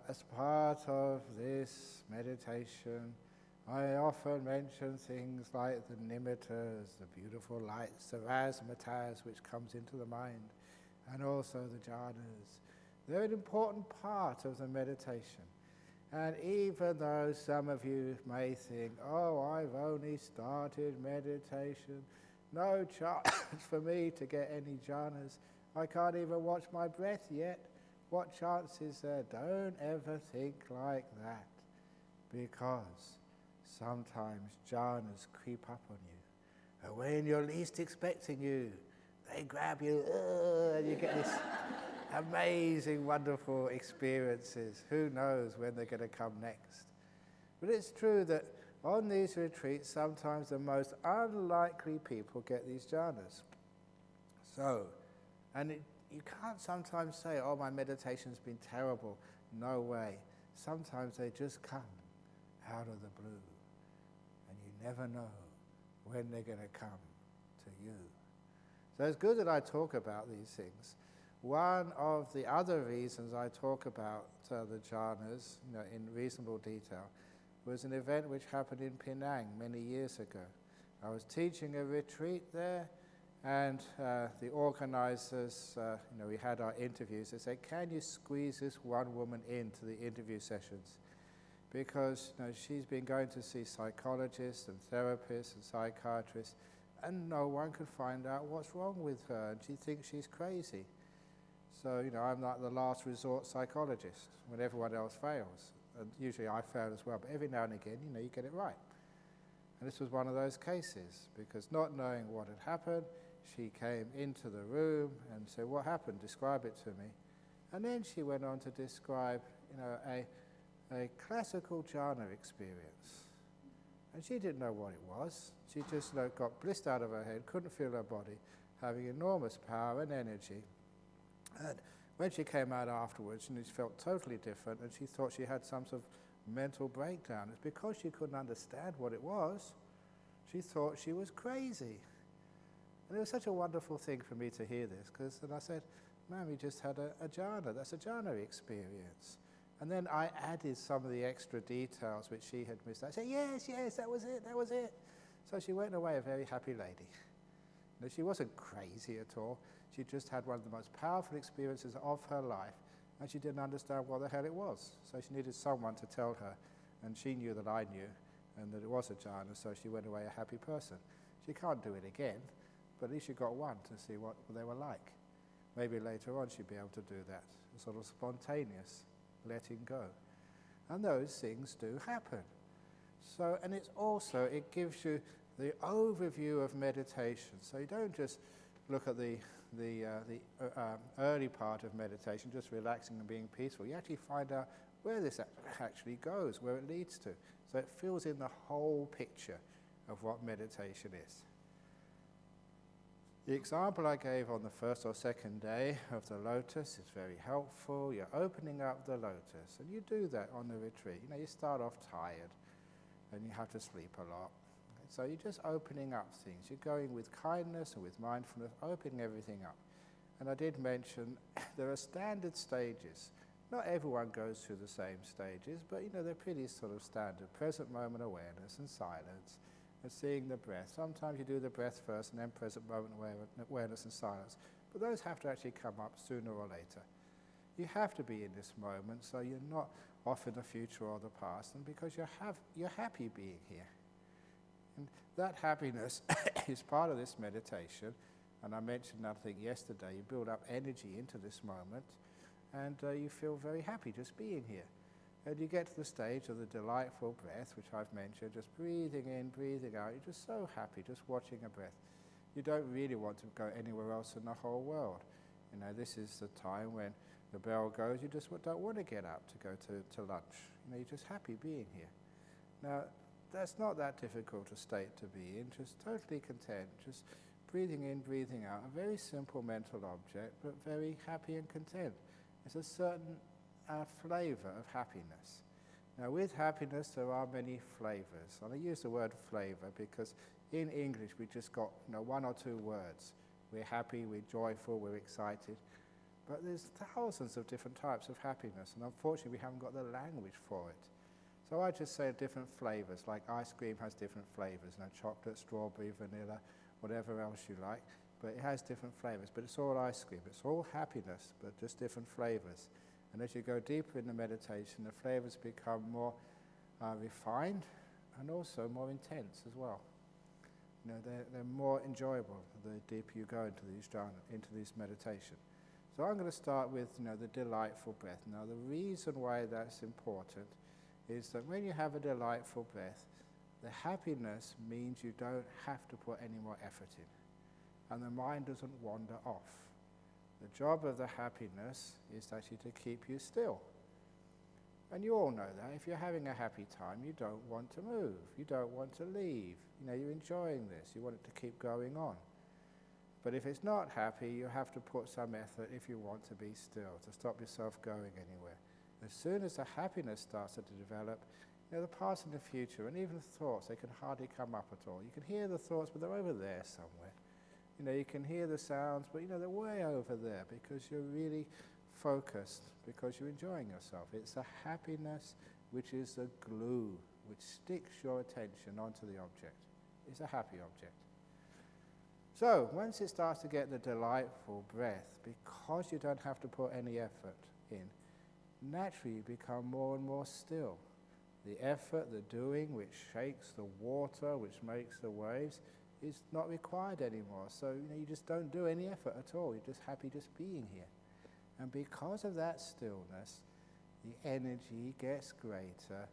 as part of this meditation, I often mention things like the nimittas, the beautiful lights, the razzmatazz which comes into the mind, and also the jhanas. They're an important part of the meditation. And even though some of you may think, oh, I've only started meditation, no chance for me to get any jhanas, I can't even watch my breath yet, what chance is there? Don't ever think like that, because sometimes jhanas creep up on you. And when you're least expecting you, they grab you, and you get this amazing, wonderful experiences. Who knows when they're going to come next? But it's true that on these retreats, sometimes the most unlikely people get these jhanas. So, you can't sometimes say, oh, my meditation's been terrible. No way. Sometimes they just come out of the blue. And you never know when they're going to come to you. So it's good that I talk about these things. One of the other reasons I talk about the jhanas, in reasonable detail, was an event which happened in Penang many years ago. I was teaching a retreat there, and the organizers, we had our interviews. They said, can you squeeze this one woman into the interview sessions? Because she's been going to see psychologists and therapists and psychiatrists, and no one could find out what's wrong with her, and she thinks she's crazy. So, I'm like the last resort psychologist when everyone else fails. And usually I fail as well, but every now and again, you get it right. And this was one of those cases, because not knowing what had happened, she came into the room and said, what happened? Describe it to me. And then she went on to describe, a classical jhana experience. And she didn't know what it was. She just got blissed out of her head, couldn't feel her body, having enormous power and energy. And when she came out afterwards, she felt totally different, and she thought she had some sort of mental breakdown. It's because she couldn't understand what it was. She thought she was crazy. And it was such a wonderful thing for me to hear this, and I said, ma'am, you just had a jhana. That's a jhana experience. And then I added some of the extra details which she had missed. I said, yes, that was it. So she went away a very happy lady. She wasn't crazy at all. She just had one of the most powerful experiences of her life, and she didn't understand what the hell it was. So she needed someone to tell her, and she knew that I knew, and that it was a jhana, so she went away a happy person. She can't do it again, but at least she got one to see what they were like. Maybe later on she'd be able to do that, a sort of spontaneous letting go. And those things do happen. So, and it's also, it gives you the overview of meditation. So you don't just look at the early part of meditation, just relaxing and being peaceful. You actually find out where this actually goes, where it leads to. So it fills in the whole picture of what meditation is. The example I gave on the first or second day of the lotus is very helpful. You're opening up the lotus, and you do that on the retreat. You start off tired, and you have to sleep a lot. So you're just opening up things. You're going with kindness and with mindfulness, opening everything up. And I did mention there are standard stages. Not everyone goes through the same stages, but they're pretty sort of standard. Present moment awareness and silence, and seeing the breath. Sometimes you do the breath first and then present moment awareness and silence. But those have to actually come up sooner or later. You have to be in this moment, so you're not off in the future or the past, and because you're happy being here. And that happiness is part of this meditation. And I mentioned, I think yesterday, you build up energy into this moment, and you feel very happy just being here. And you get to the stage of the delightful breath, which I've mentioned, just breathing in, breathing out. You're just so happy just watching a breath. You don't really want to go anywhere else in the whole world. This is the time when the bell goes, you just don't want to get up to go to lunch. You're just happy being here. Now, that's not that difficult a state to be in, just totally content, just breathing in, breathing out, a very simple mental object, but very happy and content. It's a certain flavor of happiness. Now with happiness there are many flavors, and I use the word flavor because in English we just got one or two words. We're happy, we're joyful, we're excited. But there's thousands of different types of happiness, and unfortunately we haven't got the language for it. So I just say different flavors, like ice cream has different flavors, chocolate, strawberry, vanilla, whatever else you like, but it has different flavors. But it's all ice cream, it's all happiness, but just different flavors. And as you go deeper in the meditation, the flavors become more refined and also more intense as well. They're more enjoyable the deeper you go into these jhana, into this meditation. So I'm going to start with the delightful breath. Now the reason why that's important is that when you have a delightful breath, the happiness means you don't have to put any more effort in, and the mind doesn't wander off. The job of the happiness is actually to keep you still. And you all know that. If you're having a happy time, you don't want to move. You don't want to leave. You're enjoying this. You want it to keep going on. But if it's not happy, you have to put some effort if you want to be still, to stop yourself going anywhere. As soon as the happiness starts to develop, the past and the future, and even thoughts, they can hardly come up at all. You can hear the thoughts, but they're over there somewhere. You can hear the sounds, but they're way over there because you're really focused, because you're enjoying yourself. It's a happiness which is the glue, which sticks your attention onto the object. It's a happy object. So, once it starts to get the delightful breath, because you don't have to put any effort in, naturally you become more and more still. The effort, the doing, which shakes the water, which makes the waves, is not required anymore. So, you just don't do any effort at all. You're just happy just being here. And because of that stillness, the energy gets greater,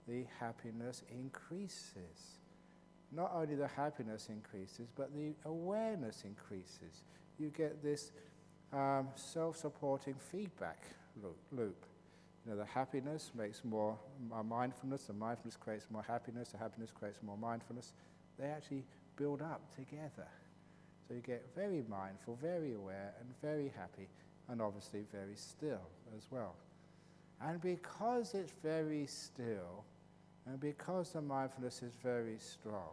the happiness increases. Not only the happiness increases, but the awareness increases. You get this self-supporting feedback loop. The happiness makes more mindfulness, the mindfulness creates more happiness, the happiness creates more mindfulness. They actually build up together. So you get very mindful, very aware, and very happy, and obviously very still as well. And because it's very still, and because the mindfulness is very strong,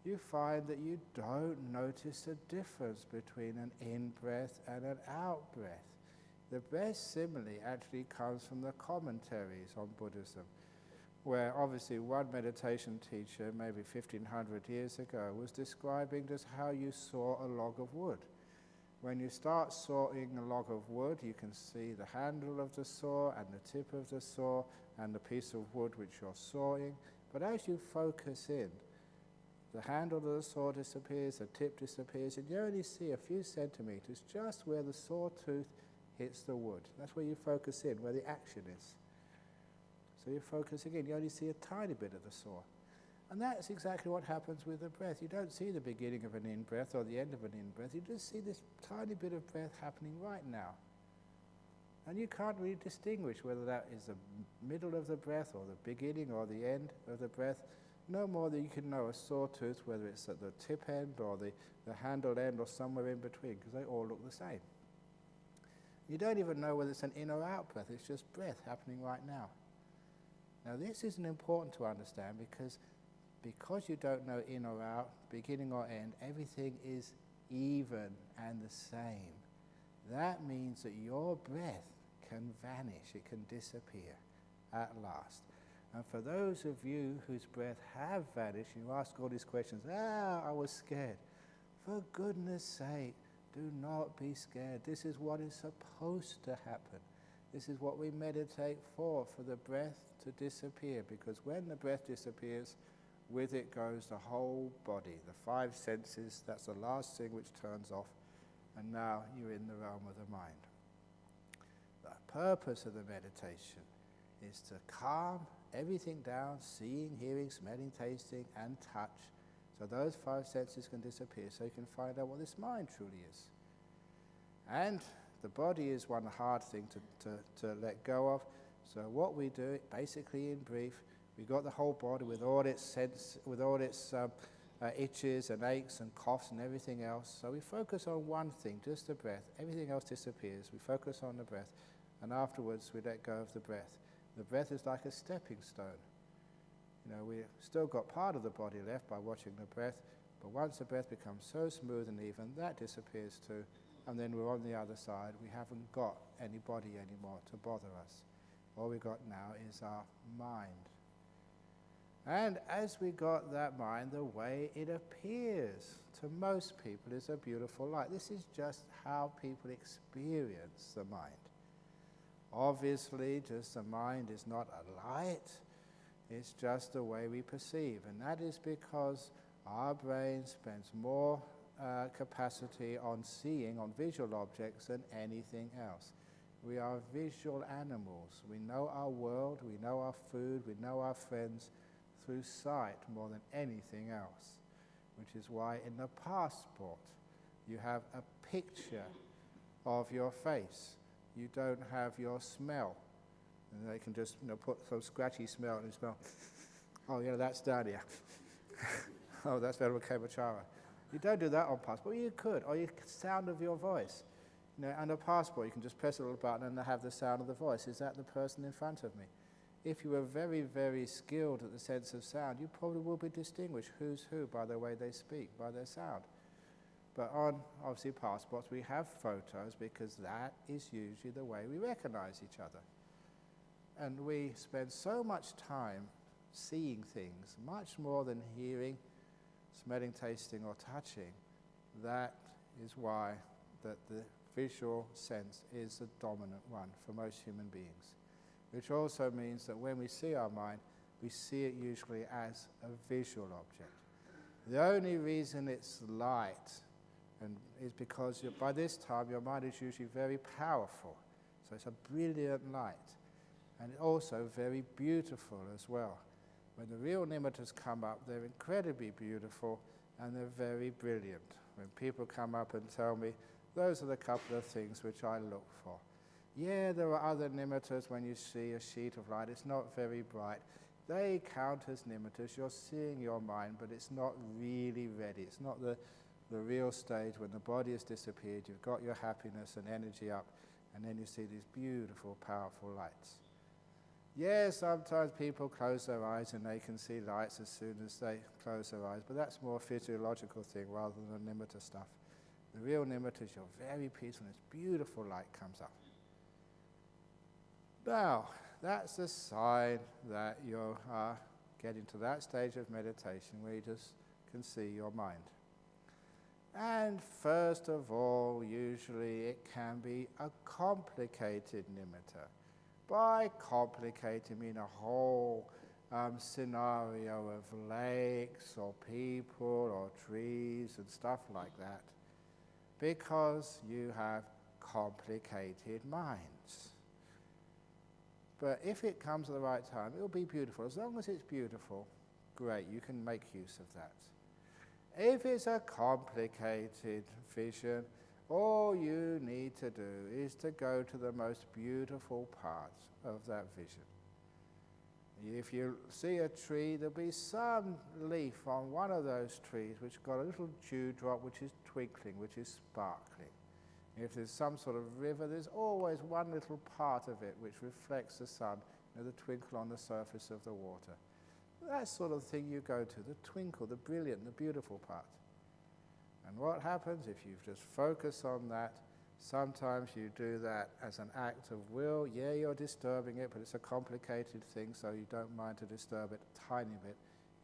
you find that you don't notice the difference between an in-breath and an out-breath. The best simile actually comes from the commentaries on Buddhism, where obviously one meditation teacher, maybe 1500 years ago, was describing just how you saw a log of wood. When you start sawing a log of wood, you can see the handle of the saw and the tip of the saw and the piece of wood which you're sawing. But as you focus in, the handle of the saw disappears, the tip disappears, and you only see a few centimeters just where the sawtooth hits the wood. That's where you focus in, where the action is. So you're focusing in, you only see a tiny bit of the saw. And that's exactly what happens with the breath. You don't see the beginning of an in-breath or the end of an in-breath. You just see this tiny bit of breath happening right now. And you can't really distinguish whether that is the middle of the breath or the beginning or the end of the breath, no more than you can know a sawtooth, whether it's at the tip end or the handle end or somewhere in between, because they all look the same. You don't even know whether it's an in or out breath. It's just breath happening right now. Now this isn't important to understand because you don't know in or out, beginning or end, everything is even and the same. That means that your breath can vanish, it can disappear at last. And for those of you whose breath have vanished, you ask all these questions, I was scared. For goodness sake, do not be scared. This is what is supposed to happen. This is what we meditate for the breath to disappear, because when the breath disappears, with it goes the whole body, the five senses. That's the last thing which turns off, and now you're in the realm of the mind. The purpose of the meditation is to calm everything down, seeing, hearing, smelling, tasting, and touch, so those five senses can disappear, so you can find out what this mind truly is. And the body is one hard thing to let go of. So what we do, basically in brief, we've got the whole body with all its itches and aches and coughs and everything else. So we focus on one thing, just the breath. Everything else disappears. We focus on the breath, and afterwards we let go of the breath. The breath is like a stepping stone. We've still got part of the body left by watching the breath, but once the breath becomes so smooth and even, that disappears too, and then we're on the other side. We haven't got any body anymore to bother us. All we've got now is our mind. And as we got that mind, the way it appears to most people is a beautiful light. This is just how people experience the mind. Obviously, just the mind is not a light, it's just the way we perceive. And that is because our brain spends more capacity on seeing, on visual objects than anything else. We are visual animals. We know our world, we know our food, we know our friends through sight more than anything else. Which is why in the passport you have a picture of your face. You don't have your smell. And they can just put some scratchy smell and you smell, oh that's Dania. Oh, that's Verukamachara. You don't do that on passport. Well, you could, or you sound of your voice. On a passport, you can just press a little button and have the sound of the voice. Is that the person in front of me? If you were very, very skilled at the sense of sound, you probably will be distinguished who's who by the way they speak, by their sound. But on, obviously, passports, we have photos because that is usually the way we recognize each other. And we spend so much time seeing things, much more than hearing, smelling, tasting, or touching. That is why that the visual sense is the dominant one for most human beings. Which also means that when we see our mind, we see it usually as a visual object. The only reason it's light is because by this time your mind is usually very powerful. So it's a brilliant light. And also very beautiful as well. When the real nimittas come up, they're incredibly beautiful and they're very brilliant. When people come up and tell me, those are the couple of things which I look for. Yeah, there are other nimittas when you see a sheet of light. It's not very bright. They count as nimittas. You're seeing your mind, but it's not really ready. It's not the real stage when the body has disappeared. You've got your happiness and energy up, and then you see these beautiful, powerful lights. Yeah, sometimes people close their eyes and they can see lights as soon as they close their eyes, but that's more a physiological thing rather than the nimitta stuff. The real nimitta is you're very peaceful and this beautiful light comes up. Now, that's a sign that you are getting to that stage of meditation where you just can see your mind. And first of all, usually it can be a complicated nimitta. By complicated, I mean a whole scenario of lakes or people or trees and stuff like that, because you have complicated minds. But if it comes at the right time, it will be beautiful. As long as it's beautiful, great, you can make use of that. If it's a complicated vision, all you need to do is to go to the most beautiful part of that vision. If you see a tree, there'll be some leaf on one of those trees which got a little dewdrop which is twinkling, which is sparkling. If there's some sort of river, there's always one little part of it which reflects the sun, the twinkle on the surface of the water. That sort of thing you go to, the twinkle, the brilliant, the beautiful part. And what happens if you just focus on that? Sometimes you do that as an act of will. Yeah, you're disturbing it, but it's a complicated thing, so you don't mind to disturb it a tiny bit.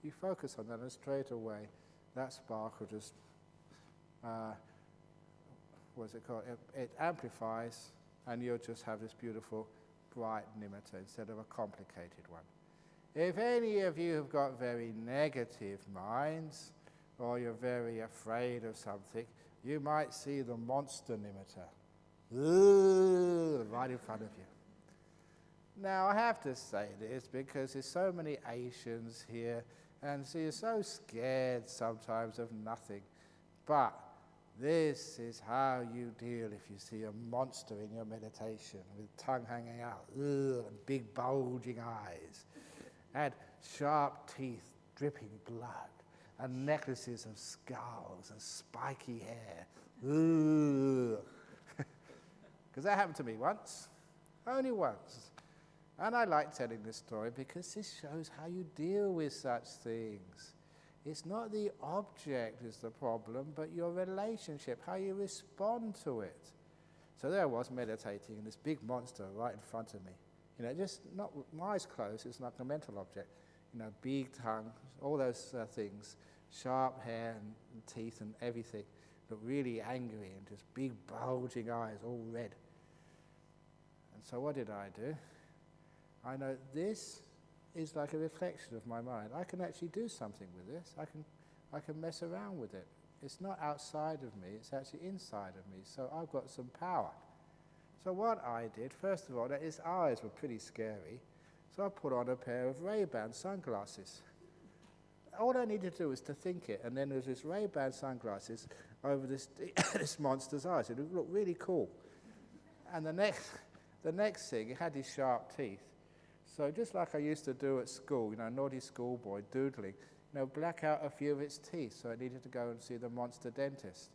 You focus on that, and straight away, that spark will just, it amplifies, and you'll just have this beautiful, bright nimitta instead of a complicated one. If any of you have got very negative minds, or you're very afraid of something, you might see the monster nimitta right in front of you. Now, I have to say this because there's so many Asians here, and so you're so scared sometimes of nothing. But this is how you deal if you see a monster in your meditation with tongue hanging out, and big bulging eyes, and sharp teeth dripping blood, and necklaces of skulls and spiky hair. Because that happened to me once, only once. And I like telling this story because this shows how you deal with such things. It's not the object is the problem, but your relationship, how you respond to it. So there I was meditating, and this big monster right in front of me. Just not my eyes closed, it's like a mental object. Big tongue, all those things, sharp hair and teeth and everything. Look really angry and just big bulging eyes, all red. And so what did I do? I know this is like a reflection of my mind. I can actually do something with this. I can mess around with it. It's not outside of me, it's actually inside of me. So I've got some power. So what I did, first of all, his eyes were pretty scary. So I put on a pair of Ray-Ban sunglasses. All I needed to do was to think it, and then there's this Ray-Ban sunglasses over this this monster's eyes. It looked really cool. And the next thing, it had these sharp teeth. So just like I used to do at school, naughty schoolboy, doodling, black out a few of its teeth, so it needed to go and see the monster dentist.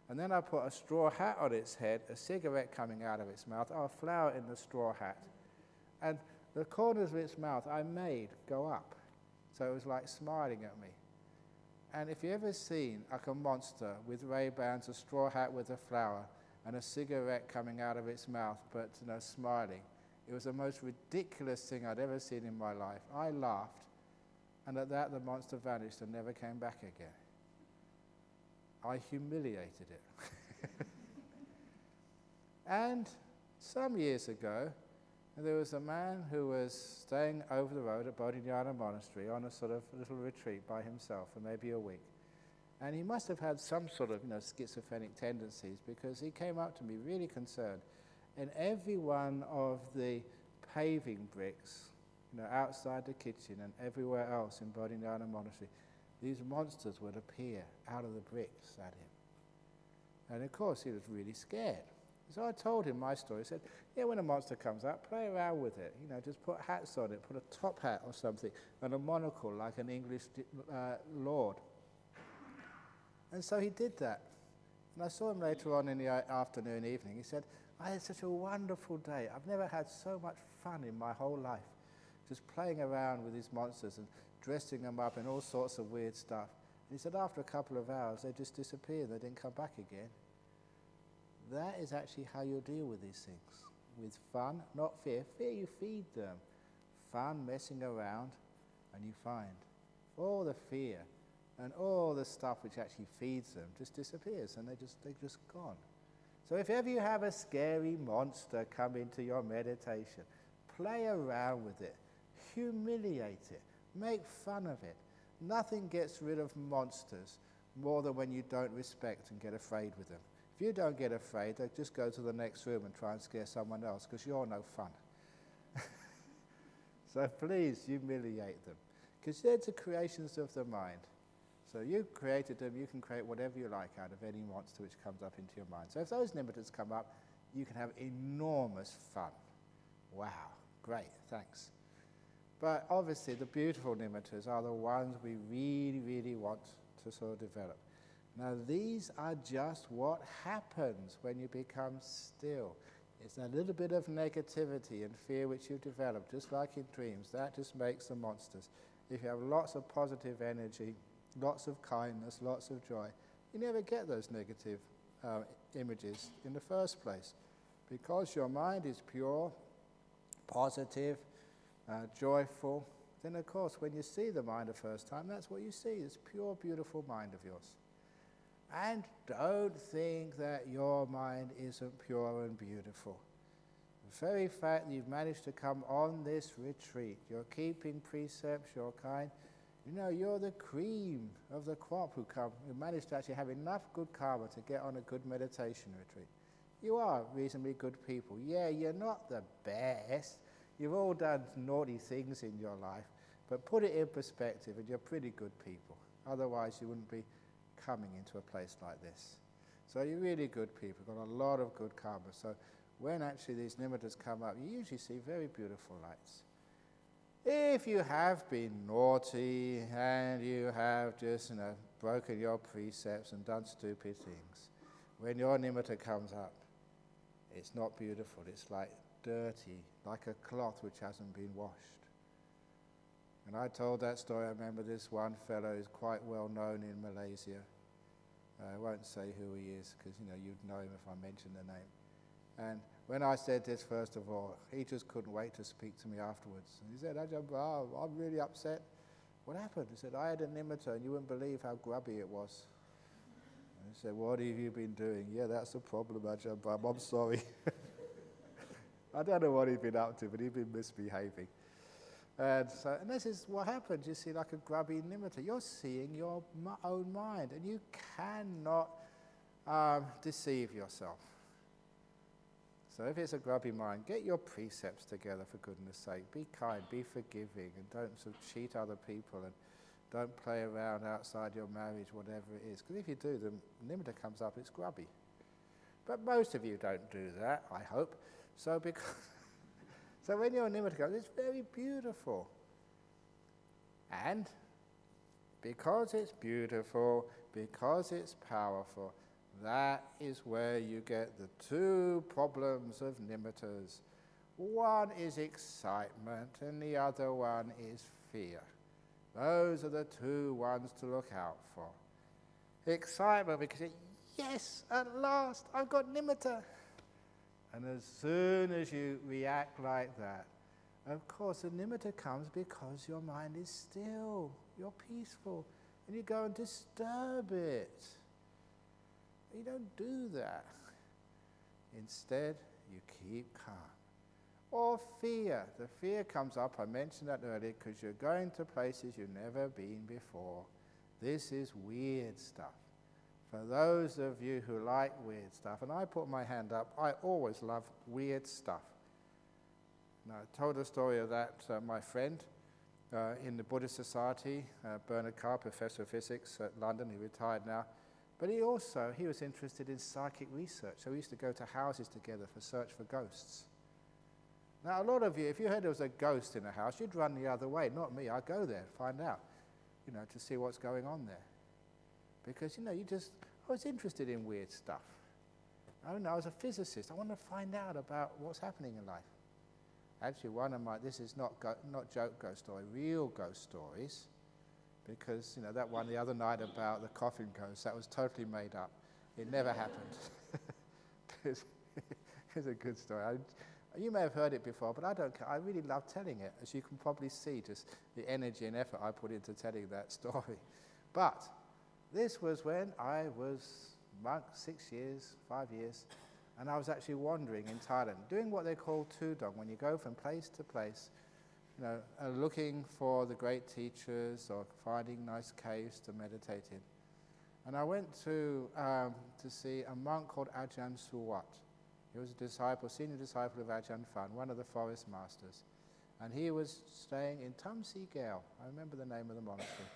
And then I put a straw hat on its head, a cigarette coming out of its mouth, a flower in the straw hat. And the corners of its mouth I made go up. So it was like smiling at me. And if you ever seen like a monster with Ray-Bans, a straw hat with a flower, and a cigarette coming out of its mouth, but smiling, it was the most ridiculous thing I'd ever seen in my life. I laughed, and at that the monster vanished and never came back again. I humiliated it. And some years ago, there was a man who was staying over the road at Jhana monastery on a sort of little retreat by himself for maybe a week. And he must have had some sort of schizophrenic tendencies, because he came up to me really concerned. And every one of the paving bricks, outside the kitchen and everywhere else in Bodhinyana Monastery, these monsters would appear out of the bricks at him. And of course he was really scared. So I told him my story. I said, when a monster comes up, play around with it. Just put hats on it, put a top hat or something, and a monocle like an English lord. And so he did that. And I saw him later on in the afternoon, evening. He said, I had such a wonderful day. I've never had so much fun in my whole life, just playing around with these monsters and dressing them up in all sorts of weird stuff. And he said after a couple of hours, they just disappeared. They didn't come back again. That is actually how you deal with these things. With fun, not fear. Fear, you feed them. Fun, messing around, and you find all the fear and all the stuff which actually feeds them just disappears, and they're just gone. So if ever you have a scary monster come into your meditation, play around with it, humiliate it, make fun of it. Nothing gets rid of monsters more than when you don't respect and get afraid with them. If you don't get afraid, they just go to the next room and try and scare someone else, because you're no fun. So please humiliate them, because they're the creations of the mind. So you created them, you can create whatever you like out of any monster which comes up into your mind. So if those nimittas come up, you can have enormous fun. Wow, great, thanks. But obviously the beautiful nimittas are the ones we really, really want to sort of develop. Now these are just what happens when you become still. It's a little bit of negativity and fear which you develop, just like in dreams. That just makes the monsters. If you have lots of positive energy, lots of kindness, lots of joy, you never get those negative images in the first place. Because your mind is pure, positive, joyful, then of course when you see the mind the first time, that's what you see, this pure, beautiful mind of yours. And don't think that your mind isn't pure and beautiful. The very fact that you've managed to come on this retreat, you're keeping precepts, you're kind, you're the cream of the crop who managed to actually have enough good karma to get on a good meditation retreat. You are reasonably good people. Yeah, you're not the best. You've all done naughty things in your life, but put it in perspective and you're pretty good people. Otherwise you wouldn't be coming into a place like this. So you're really good people, got a lot of good karma. So when actually these nimittas come up, you usually see very beautiful lights. If you have been naughty and you have just broken your precepts and done stupid things, when your nimitta comes up, it's not beautiful. It's like dirty, like a cloth which hasn't been washed. And I told that story. I remember this one fellow who's quite well known in Malaysia. I won't say who he is because you'd know him if I mentioned the name. And when I said this, first of all, he just couldn't wait to speak to me afterwards. And he said, Ajahn Brahm, I'm really upset. What happened? He said, I had a nimitta and you wouldn't believe how grubby it was. And he said, what have you been doing? Yeah, that's the problem, Ajahn Brahm. I'm sorry. I don't know what he'd been up to, but he'd been misbehaving. And this is what happens. You see like a grubby nimitta. You're seeing your own mind, and you cannot deceive yourself. So if it's a grubby mind, get your precepts together, for goodness sake. Be kind, be forgiving, and don't sort of cheat other people, and don't play around outside your marriage, whatever it is. Because if you do, the nimitta comes up, it's grubby. But most of you don't do that, I hope. So when your nimitta comes, it's very beautiful. And because it's beautiful, because it's powerful, that is where you get the two problems of nimittas. One is excitement and the other one is fear. Those are the two ones to look out for. Excitement because, yes, at last, I've got nimitta. And as soon as you react like that, of course, the nimitta comes because your mind is still, you're peaceful, and you go and disturb it. You don't do that. Instead, you keep calm. Or fear. The fear comes up, I mentioned that earlier, because you're going to places you've never been before. This is weird stuff. For those of you who like weird stuff, and I put my hand up, I always love weird stuff. Now, I told the story of that, my friend in the Buddhist Society, Bernard Carr, Professor of Physics at London, he retired now. But he was interested in psychic research, so we used to go to houses together for search for ghosts. Now, a lot of you, if you heard there was a ghost in a house, you'd run the other way. Not me, I'd go there, find out, to see what's going on there. Because, I was interested in weird stuff. I was a physicist. I wanted to find out about what's happening in life. Actually, one of my, this is not joke ghost story, real ghost stories. Because, that one the other night about the coffin ghost, that was totally made up. It never happened. It's a good story. You may have heard it before, but I don't care. I really love telling it, as you can probably see, just the energy and effort I put into telling that story. But this was when I was monk, 5 years, and I was actually wandering in Thailand, doing what they call tudong, when you go from place to place, looking for the great teachers or finding nice caves to meditate in. And I went to see a monk called Ajahn Suwat. He was a senior disciple of Ajahn Phan, one of the forest masters. And he was staying in Tam Si Gao, I remember the name of the monastery,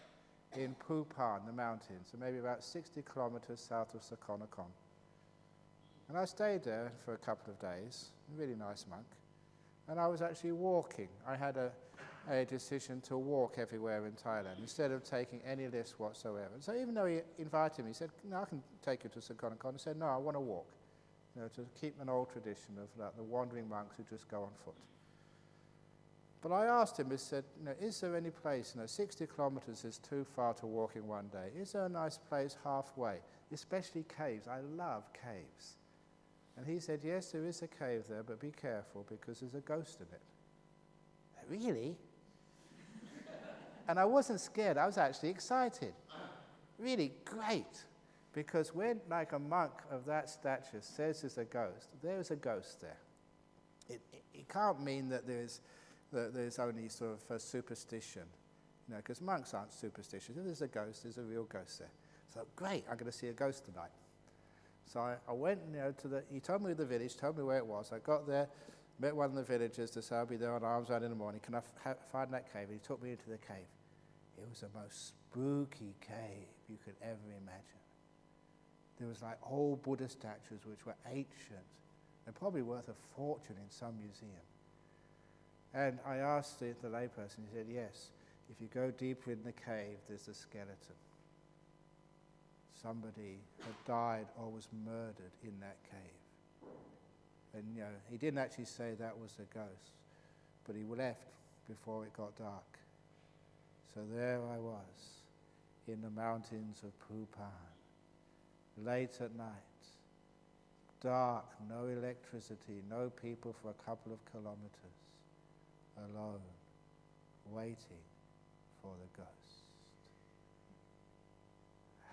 in Phupan, the mountains, so maybe about 60 kilometers south of Sakonnakhon. And I stayed there for a couple of days, a really nice monk. And I was actually walking. I had a decision to walk everywhere in Thailand instead of taking any list whatsoever. So even though he invited me, he said, no, I can take you to Sakonnakhon. I said, no, I want to walk, to keep an old tradition of the wandering monks who just go on foot. But I asked him, I said, is there any place, 60 kilometers is too far to walk in one day. Is there a nice place halfway, especially caves? I love caves. And he said, yes, there is a cave there, but be careful because there's a ghost in it. Really? And I wasn't scared, I was actually excited. Really great. Because when like a monk of that stature says there's a ghost there. It can't mean that there's only sort of a superstition. Because monks aren't superstitious. If there's a ghost, there's a real ghost there. So great, I'm going to see a ghost tonight. So I went, he told me the village, told me where it was. I got there, met one of the villagers to say I'll be there on arms round in the morning. Can I find that cave? And he took me into the cave. It was the most spooky cave you could ever imagine. There was like old Buddha statues which were ancient. They're probably worth a fortune in some museum. And I asked the layperson, he said, yes, if you go deeper in the cave, there's a skeleton. Somebody had died or was murdered in that cave. And he didn't actually say that was a ghost, but he left before it got dark. So there I was, in the mountains of Bhutan, late at night, dark, no electricity, no people for a couple of kilometers, alone, waiting for the ghost.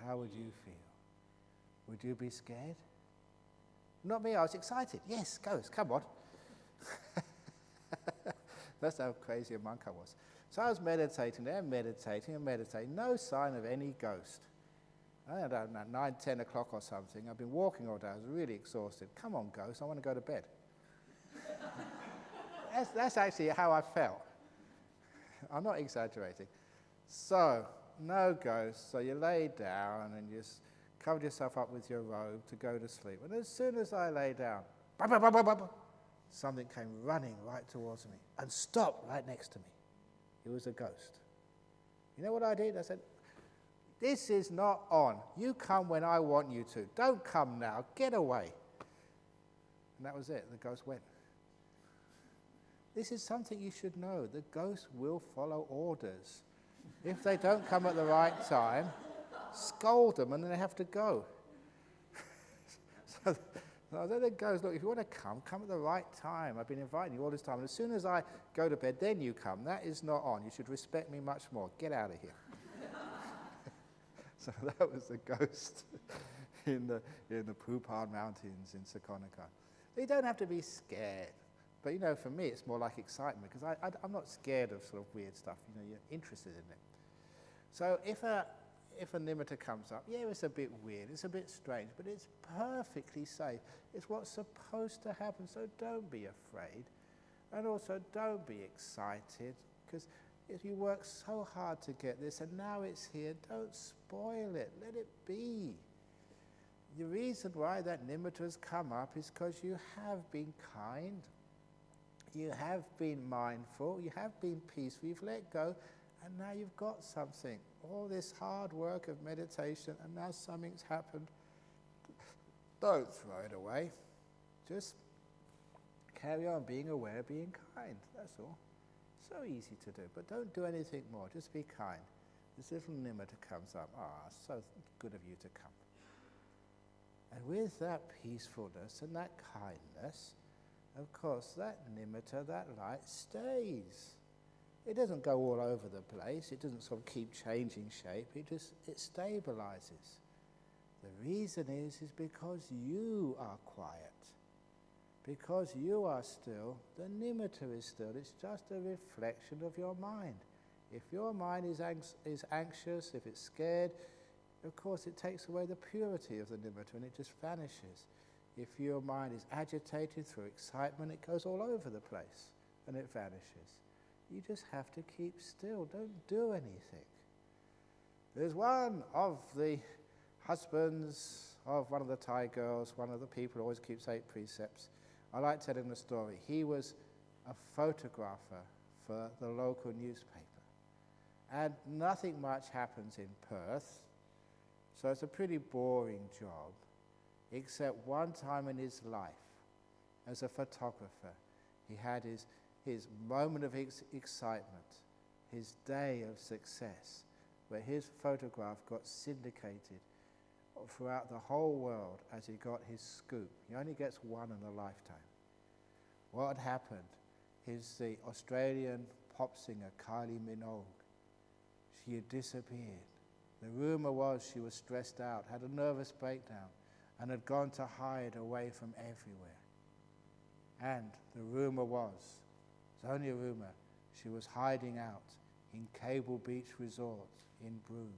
How would you feel? Would you be scared? Not me, I was excited. Yes, ghost, come on. That's how crazy a monk I was. So I was meditating there, meditating, no sign of any ghost. I don't know, 9, 10 o'clock or something. I've been walking all day, I was really exhausted. Come on, ghost, I want to go to bed. That's actually how I felt. I'm not exaggerating. So, no ghost, so you lay down and you covered yourself up with your robe to go to sleep. And as soon as I lay down, something came running right towards me and stopped right next to me. It was a ghost. You know what I did? I said, this is not on. You come when I want you to. Don't come now. Get away. And that was it. The ghost went. This is something you should know. The ghost will follow orders. If they don't come at the right time, scold them and then they have to go. So then the ghost, look, if you want to come at the right time. I've been inviting you all this time. And as soon as I go to bed, then you come. That is not on. You should respect me much more. Get out of here. So that was the ghost in the Bhutan mountains in Sakonnakan. You don't have to be scared. But, you know, for me, it's more like excitement because I'm not scared of sort of weird stuff. You know, you're interested in it. So if a nimitta comes up, yeah, it's a bit weird, it's a bit strange, but it's perfectly safe. It's what's supposed to happen, so don't be afraid. And also don't be excited, because if you work so hard to get this and now it's here, don't spoil it, let it be. The reason why that nimitta has come up is because you have been kind, you have been mindful, you have been peaceful, you've let go, and now you've got something. All this hard work of meditation, and now something's happened. Don't throw it away. Just carry on being aware, being kind, that's all. So easy to do, but don't do anything more, just be kind. This little nimitta comes up, so good of you to come. And with that peacefulness and that kindness, of course, that nimitta, that light stays. It doesn't go all over the place, it doesn't sort of keep changing shape, it stabilizes. The reason is because you are quiet. Because you are still, the nimitta is still. It's just a reflection of your mind. If your mind is anxious, if it's scared, of course it takes away the purity of the nimitta and it just vanishes. If your mind is agitated through excitement, it goes all over the place and it vanishes. You just have to keep still. Don't do anything. There's one of the husbands of one of the Thai girls, one of the people who always keeps 8 precepts. I like telling the story. He was a photographer for the local newspaper. And nothing much happens in Perth, so it's a pretty boring job, except one time in his life, as a photographer, he had his moment of excitement, his day of success, where his photograph got syndicated throughout the whole world as he got his scoop. He only gets one in a lifetime. What had happened is the Australian pop singer Kylie Minogue, she had disappeared. The rumor was she was stressed out, had a nervous breakdown, and had gone to hide away from everywhere. And the rumor was, it's only a rumor, she was hiding out in Cable Beach Resort in Broome.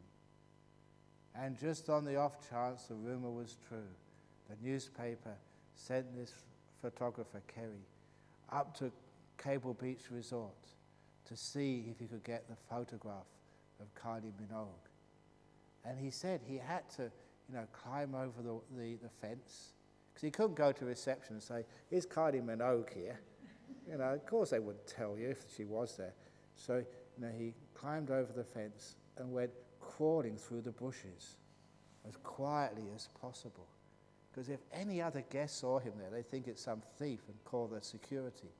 And just on the off chance the rumor was true, the newspaper sent this photographer, Kerry, up to Cable Beach Resort to see if he could get the photograph of Kylie Minogue. And he said he had to, climb over the fence, because he couldn't go to reception and say, "Is Kylie Minogue here?" Of course they wouldn't tell you if she was there. So, he climbed over the fence and went crawling through the bushes as quietly as possible. Because if any other guest saw him there, they'd think it's some thief and call the security.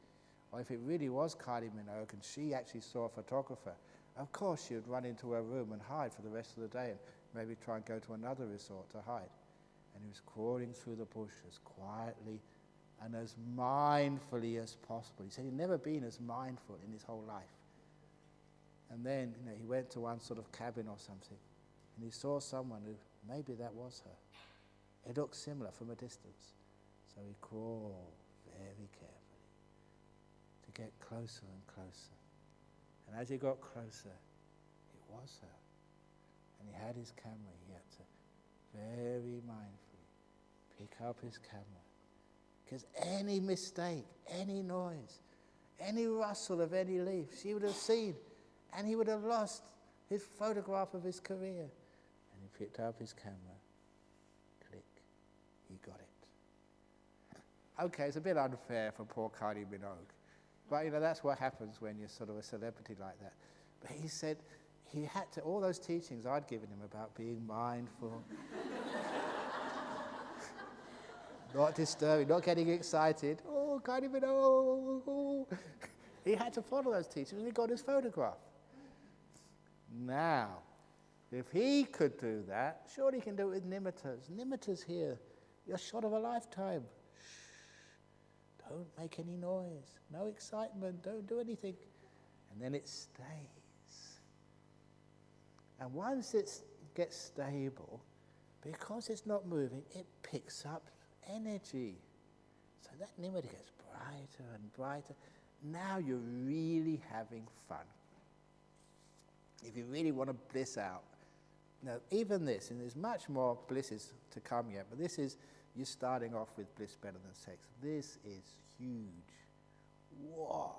Or if it really was Kylie Minogue and she actually saw a photographer, Of course she would run into her room and hide for the rest of the day and maybe try and go to another resort to hide. And he was crawling through the bush as quietly and as mindfully as possible. He said he'd never been as mindful in his whole life. And then, he went to one sort of cabin or something, and he saw someone who, maybe that was her. It looked similar from a distance. So he crawled very carefully to get closer and closer. And as he got closer, it was her. And he had his camera. He had to very mindfully pick up his camera. Because any mistake, any noise, any rustle of any leaf, she would have seen, and he would have lost his photograph of his career. And he picked up his camera. Click. He got it. Okay, it's a bit unfair for poor Kylie Minogue. But, that's what happens when you're sort of a celebrity like that. But he said he had to, all those teachings I'd given him about being mindful, not disturbing, not getting excited. Oh, Kylie Minogue. Oh. He had to follow those teachings and he got his photograph. Now, if he could do that, surely he can do it with nimittas. Nimittas here, you're shot of a lifetime. Shh, don't make any noise, no excitement, don't do anything. And then it stays. And once it gets stable, because it's not moving, it picks up energy. So that nimitta gets brighter and brighter. Now you're really having fun. If you really want to bliss out. Now, even this, and there's much more blisses to come yet, but this is, you're starting off with bliss better than sex. This is huge. Whoa.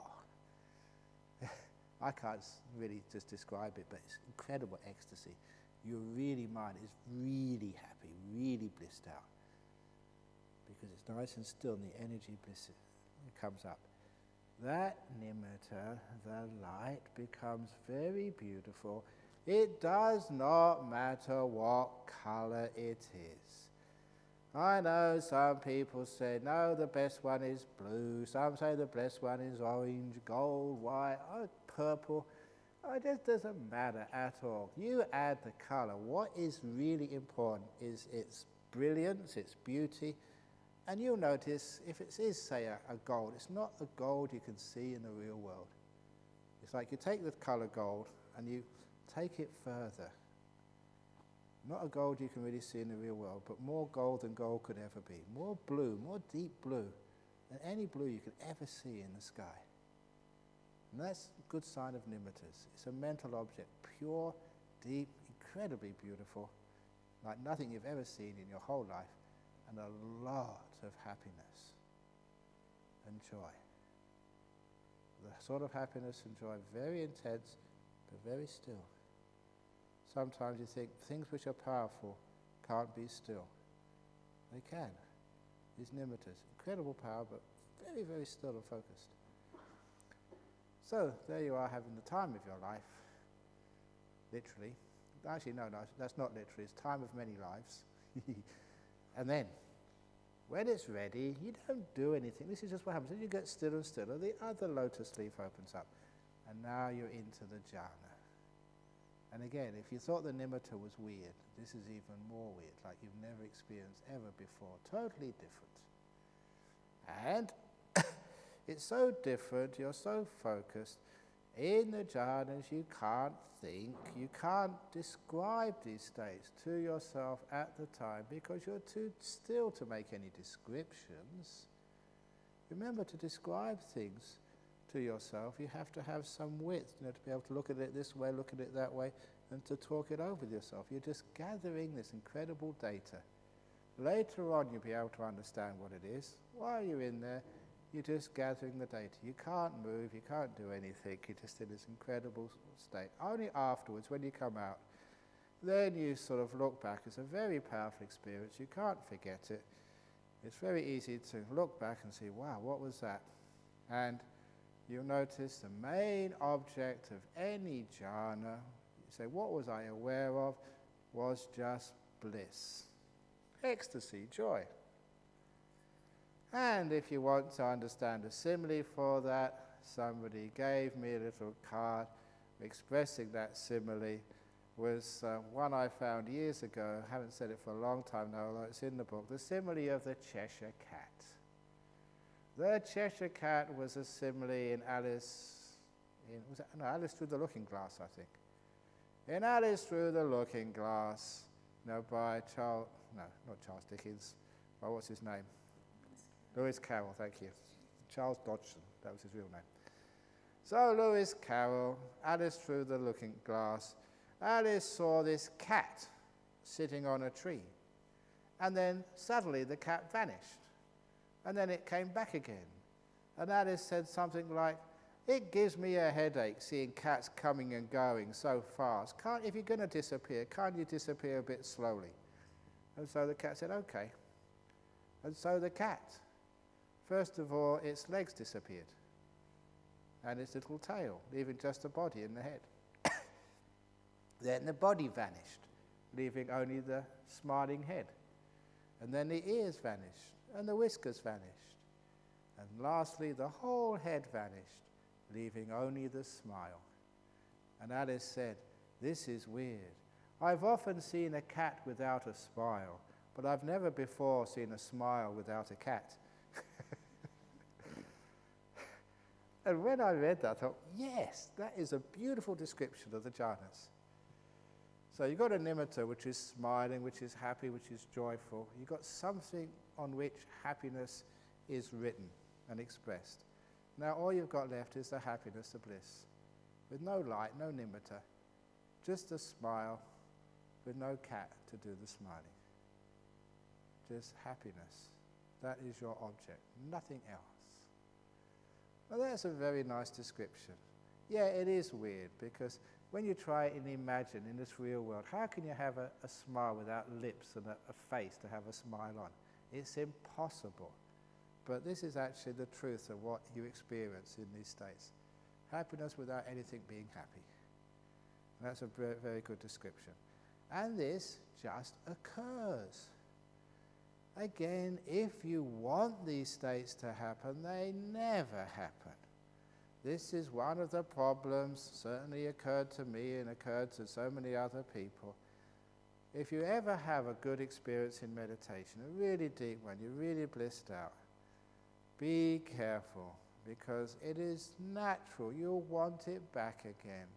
I can't really just describe it, but it's incredible ecstasy. Your really mind is really happy, really blissed out. Because it's nice and still, and the energy bliss comes up. That nimitta, the light, becomes very beautiful. It does not matter what color it is. I know some people say, no, the best one is blue. Some say the best one is orange, gold, white, purple. It just doesn't matter at all. You add the color. What is really important is its brilliance, its beauty. And you'll notice, if it is, say, a gold, it's not a gold you can see in the real world. It's like you take the color gold and you take it further. Not a gold you can really see in the real world, but more gold than gold could ever be. More blue, more deep blue than any blue you could ever see in the sky. And that's a good sign of nimittas. It's a mental object, pure, deep, incredibly beautiful, like nothing you've ever seen in your whole life. And a lot of happiness and joy. The sort of happiness and joy, very intense, but very still. Sometimes you think things which are powerful can't be still. They can. These nimittas, incredible power, but very, very still and focused. So there you are having the time of your life, literally. Actually, no, that's not literally. It's time of many lives. And then, when it's ready, you don't do anything. This is just what happens. As you get stiller and stiller, the other lotus leaf opens up. And now you're into the jhana. And again, if you thought the nimitta was weird, this is even more weird, like you've never experienced ever before. Totally different. And it's so different, you're so focused. In the jhanas, you can't think, you can't describe these states to yourself at the time because you're too still to make any descriptions. Remember, to describe things to yourself, you have to have some width, to be able to look at it this way, look at it that way, and to talk it over with yourself. You're just gathering this incredible data. Later on, you'll be able to understand what it is. While you're in there, you're just gathering the data. You can't move, you can't do anything, you're just in this incredible state. Only afterwards, when you come out, then you sort of look back. It's a very powerful experience. You can't forget it. It's very easy to look back and see, wow, what was that? And you'll notice the main object of any jhana, you say, what was I aware of? Was just bliss, ecstasy, joy. And if you want to understand a simile for that, somebody gave me a little card expressing that simile was one I found years ago. I haven't said it for a long time now, although it's in the book. The simile of the Cheshire Cat. The Cheshire Cat was a simile in Alice Through the Looking Glass, I think. In Alice Through the Looking Glass, by not Charles Dickens, but what's his name? Lewis Carroll, thank you. Charles Dodgson, that was his real name. So Lewis Carroll, Alice Through the Looking Glass, Alice saw this cat sitting on a tree, and then suddenly the cat vanished, and then it came back again. And Alice said something like, "It gives me a headache seeing cats coming and going so fast. If you're going to disappear, can't you disappear a bit slowly?" And so the cat said, "Okay." And so the cat, first of all, its legs disappeared, and its little tail, leaving just the body and the head. Then the body vanished, leaving only the smiling head. And then the ears vanished, and the whiskers vanished. And lastly, the whole head vanished, leaving only the smile. And Alice said, "This is weird. I've often seen a cat without a smile, but I've never before seen a smile without a cat." And when I read that, I thought, yes, that is a beautiful description of the jhanas. So you've got a nimitta, which is smiling, which is happy, which is joyful. You've got something on which happiness is written and expressed. Now all you've got left is the happiness, the bliss, with no light, no nimitta, just a smile with no cat to do the smiling. Just happiness. That is your object, nothing else. Well, that's a very nice description. Yeah, it is weird, because when you try and imagine in this real world, how can you have a smile without lips and a face to have a smile on? It's impossible. But this is actually the truth of what you experience in these states. Happiness without anything being happy. And that's a very, very good description. And this just occurs. Again, if you want these states to happen, they never happen. This is one of the problems, certainly occurred to me and occurred to so many other people. If you ever have a good experience in meditation, a really deep one, you're really blissed out, be careful, because it is natural. You'll want it back again.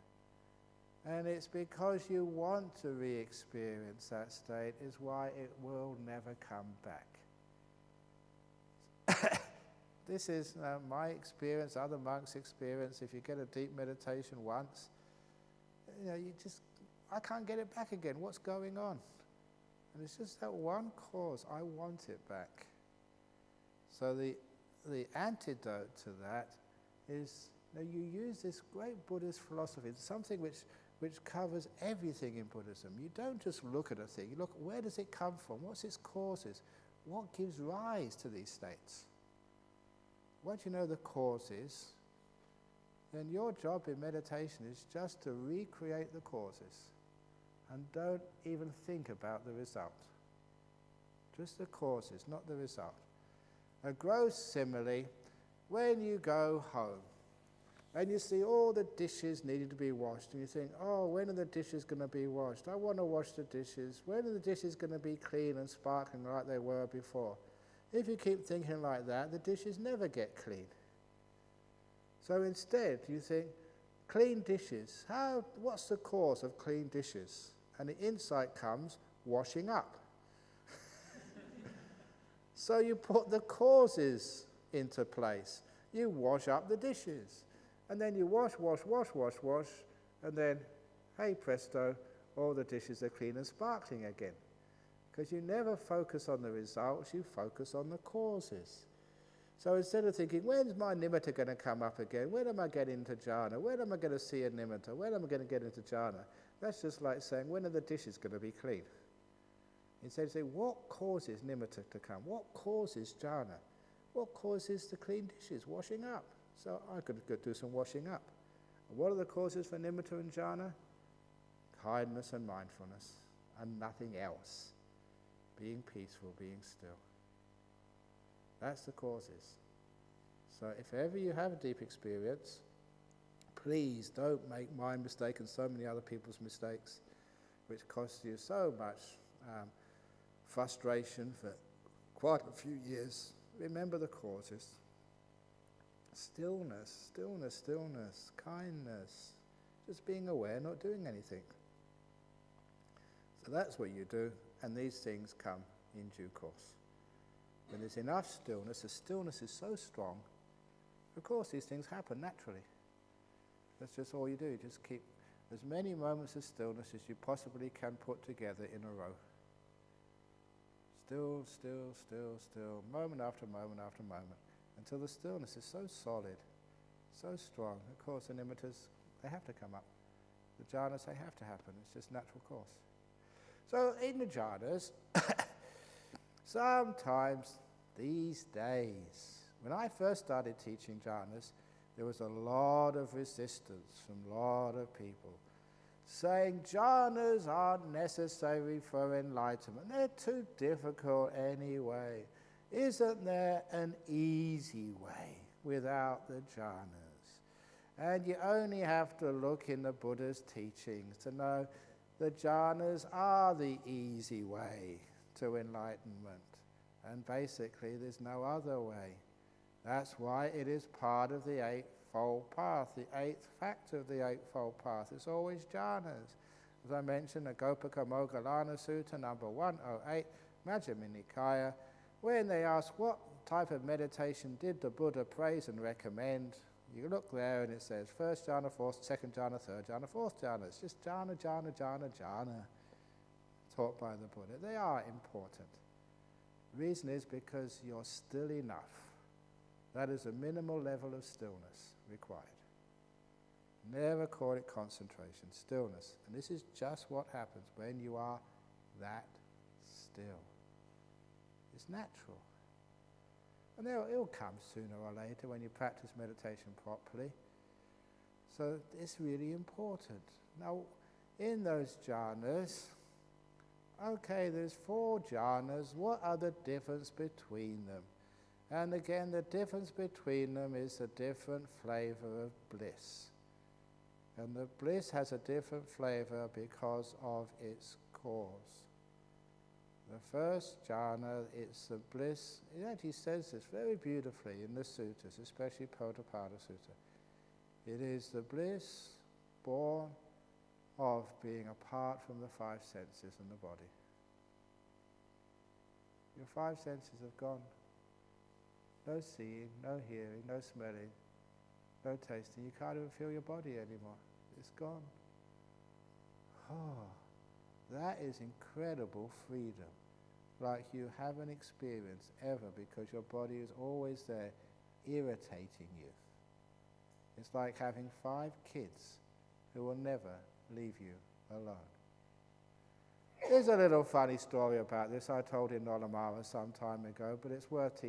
And it's because you want to re-experience that state is why it will never come back. This is my experience, other monks' experience. If you get a deep meditation once, I can't get it back again. What's going on? And it's just that one cause. I want it back. So the antidote to that is you use this great Buddhist philosophy. It's something which covers everything in Buddhism. You don't just look at a thing. You look, where does it come from? What's its causes? What gives rise to these states? Once you know the causes, then your job in meditation is just to recreate the causes and don't even think about the result. Just the causes, not the result. A gross simile, when you go home and you see all the dishes needed to be washed, and you think, oh, when are the dishes going to be washed? I want to wash the dishes. When are the dishes going to be clean and sparkling like they were before? If you keep thinking like that, the dishes never get clean. So instead, you think, clean dishes. What's the cause of clean dishes? And the insight comes, washing up. So you put the causes into place. You wash up the dishes. And then you wash, and then, hey presto, all the dishes are clean and sparkling again. Because you never focus on the results, you focus on the causes. So instead of thinking, when's my nimitta going to come up again? When am I getting into jhana? When am I going to see a nimitta? When am I going to get into jhana? That's just like saying, when are the dishes going to be clean? Instead you say, what causes nimitta to come? What causes jhana? What causes the clean dishes? Washing up. So I could go do some washing up. And what are the causes for nimitta and jhana? Kindness and mindfulness, and nothing else. Being peaceful, being still. That's the causes. So if ever you have a deep experience, Please don't make my mistake and so many other people's mistakes, which cost you so much frustration for quite a few years. Remember the causes. Stillness, stillness, stillness, kindness, just being aware, not doing anything. So that's what you do, and these things come in due course. When there's enough stillness, the stillness is so strong, of course these things happen naturally. That's just all you do, just keep as many moments of stillness as you possibly can put together in a row. Still, still, still, still, moment after moment after moment, until the stillness is so solid, so strong. Of course, the nimittas, they have to come up. The jhanas, they have to happen. It's just natural course. So in the jhanas, sometimes these days, when I first started teaching jhanas, there was a lot of resistance from a lot of people saying jhanas aren't necessary for enlightenment. They're too difficult anyway. Isn't there an easy way without the jhanas? And you only have to look in the Buddha's teachings to know the jhanas are the easy way to enlightenment. And basically there's no other way. That's why it is part of the Eightfold Path, the eighth factor of the Eightfold Path. It's always jhanas. As I mentioned, the Gopaka Moggallana Sutta, number 108, Majjhima Nikaya, when they ask what type of meditation did the Buddha praise and recommend, you look there and it says first jhana, fourth, second jhana, third jhana, fourth jhana. It's just jhana, jhana, jhana, jhana, taught by the Buddha. They are important. The reason is because you're still enough. That is a minimal level of stillness required. Never call it concentration, stillness. And this is just what happens when you are that still. It's natural. And it'll come sooner or later when you practice meditation properly. So it's really important. Now, in those jhanas, okay, there's 4 jhanas. What are the difference between them? And again, the difference between them is a different flavor of bliss. And the bliss has a different flavor because of its cause. The first jhana, it's the bliss. It actually says this very beautifully in the suttas, especially Podapada Sutta. It is the bliss born of being apart from the 5 senses and the body. Your 5 senses have gone. No seeing, no hearing, no smelling, no tasting. You can't even feel your body anymore. It's gone. Oh, that is incredible freedom, like you haven't experienced ever, because your body is always there irritating you. It's like having 5 kids who will never leave you alone. There's a little funny story about this I told in Nolamara some time ago, but it's worth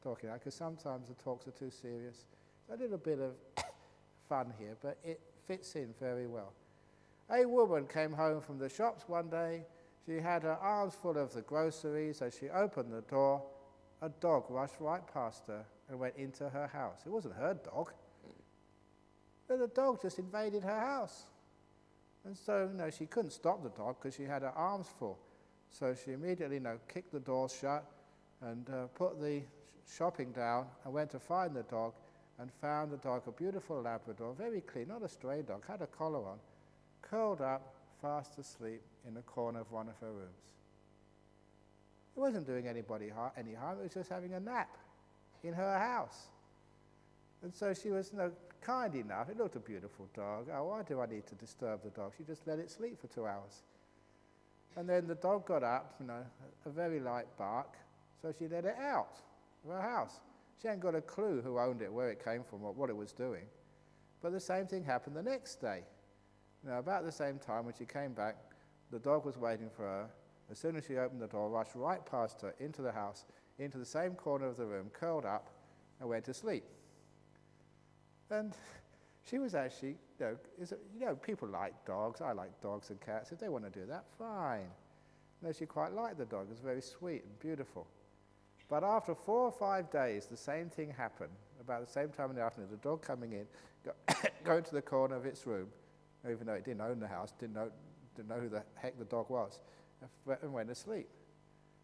talking about, because sometimes the talks are too serious. A little bit of fun here, but it fits in very well. A woman came home from the shops one day. She had her arms full of the groceries. As she opened the door, a dog rushed right past her and went into her house. It wasn't her dog. But the dog just invaded her house. And so, she couldn't stop the dog because she had her arms full. So she immediately, kicked the door shut and put the shopping down and went to find the dog, and found the dog, a beautiful Labrador, very clean, not a stray dog, had a collar on, curled up, fast asleep in the corner of one of her rooms. It wasn't doing anybody any harm, it was just having a nap in her house. And so she was kind enough. It looked a beautiful dog. Oh, why do I need to disturb the dog? She just let it sleep for 2 hours. And then the dog got up, a very light bark, so she let it out of her house. She hadn't got a clue who owned it, where it came from, or what it was doing. But the same thing happened the next day. About the same time when she came back, the dog was waiting for her. As soon as she opened the door, rushed right past her into the house, into the same corner of the room, curled up, and went to sleep. And she was actually, people like dogs. I like dogs and cats. If they want to do that, fine. She quite liked the dog. It was very sweet and beautiful. But after 4 or 5 days, the same thing happened. About the same time in the afternoon, the dog coming in, go into the corner of its room, even though it didn't own the house, didn't know who the heck the dog was, and went to sleep.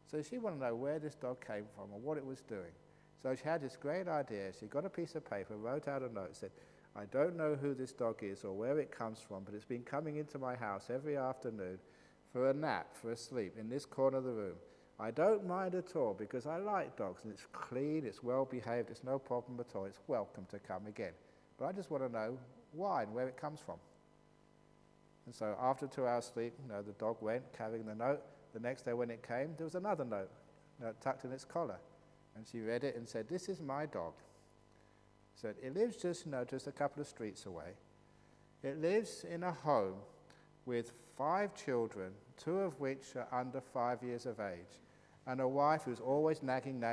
So she wanted to know where this dog came from or what it was doing. So she had this great idea. She got a piece of paper, wrote out a note, said, I don't know who this dog is or where it comes from, but it's been coming into my house every afternoon for a nap, for a sleep, in this corner of the room. I don't mind at all because I like dogs and it's clean, it's well behaved, it's no problem at all, it's welcome to come again. But I just want to know why and where it comes from. And so after 2 hours sleep, the dog went carrying the note. The next day when it came, there was another note tucked in its collar. And she read it and said, this is my dog. Said, it lives just a couple of streets away. It lives in a home with 5 children, 2 of which are under 5 years of age, and a wife who's always nagging.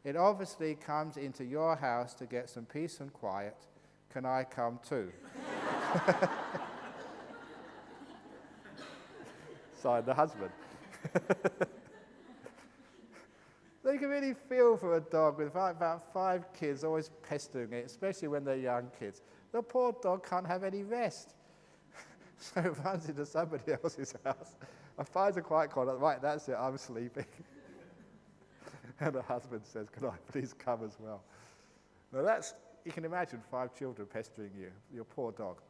It obviously comes into your house to get some peace and quiet. Can I come too? Signed the husband. So you can really feel for a dog with about 5 kids always pestering it, especially when they're young kids. The poor dog can't have any rest. So it runs into somebody else's house and finds a quiet corner. Right, that's it, I'm sleeping. And the husband says, can I please come as well? Now you can imagine 5 children pestering you, your poor dog.